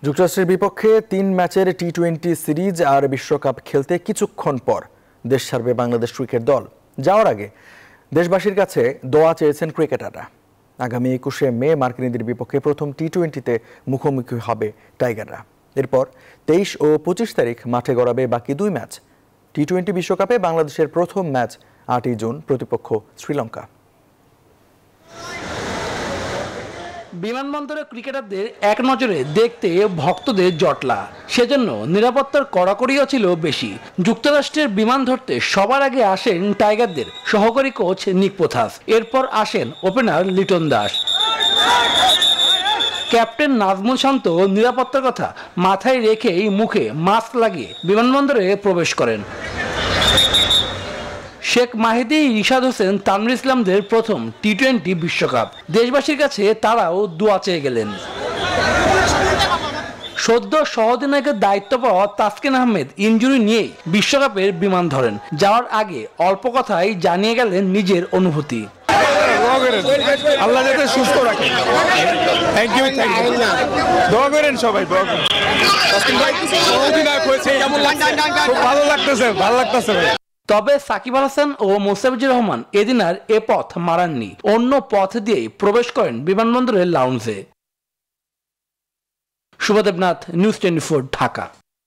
যুক্তরাষ্ট্রের বিপক্ষে ৩ ম্যাচের টি-20 সিরিজ আর বিশ্বকাপ খেলতে কিছুক্ষণ পর দেশ ছাড়বে বাংলাদেশ ক্রিকেট দল। যাওয়ার আগে দেশবাসীর কাছে দোয়া চেয়েছেন ক্রিকেটাররা। আগামী ২১শে মে মার্কিনীদের বিপক্ষে প্রথম টি-20তে মুখোমুখি হবে টাইগাররা। এরপর ২৩ ও ২৫ তারিখ মাঠে গড়াবে বাকি ২ ম্যাচ। টি-20 বিশ্বকাপে বাংলাদেশের প্রথম ম্যাচ ৮ই জুন, প্রতিপক্ষ শ্রীলঙ্কা। বিমানবন্দরে ক্রিকেটারদের এক নজরে দেখতে ভক্তদের জটলা, সেজন্য নিরাপত্তার কড়াকড়িও ছিল বেশি। যুক্তরাষ্ট্রের বিমান ধরতে সবার আগে আসেন টাইগারদের সহকারী কোচ নিক পোথাস, এরপর আসেন ওপেনার লিটন দাস। ক্যাপ্টেন নাজমুল শান্ত নিরাপত্তার কথা মাথায় রেখেই মুখে মাস্ক লাগিয়ে বিমানবন্দরে প্রবেশ করেন। শেখ মাহিদি, রিশাদ হোসেন, তানভীর ইসলামদের প্রথম টি-20 বিশ্বকাপ। দেশবাসীর কাছে তারাও দোয়া চেয়ে গেলেন। সদ্য সহ-অধিনায়কের দায়িত্ব পাওয়া তাসকিন আহমেদ ইনজুরি নিয়েই বিশ্বকাপের বিমান ধরেন। যাওয়ার আগে অল্প কথাই জানিয়ে গেলেন নিজের অনুভূতি। আল্লাহ যাতে সুস্থ রাখে। থ্যাংক ইউ, দোয়া করেন সবাই। ভালো লাগতেছে। তবে সাকিব আল হাসান ও মোস্তাফিজুর রহমান এদিন আর এ পথ মারাননি, অন্য পথ দিয়েই প্রবেশ করেন বিমানবন্দরের লাউঞ্জে। শুভ দেবনাথ, নিউজ 24, ঢাকা।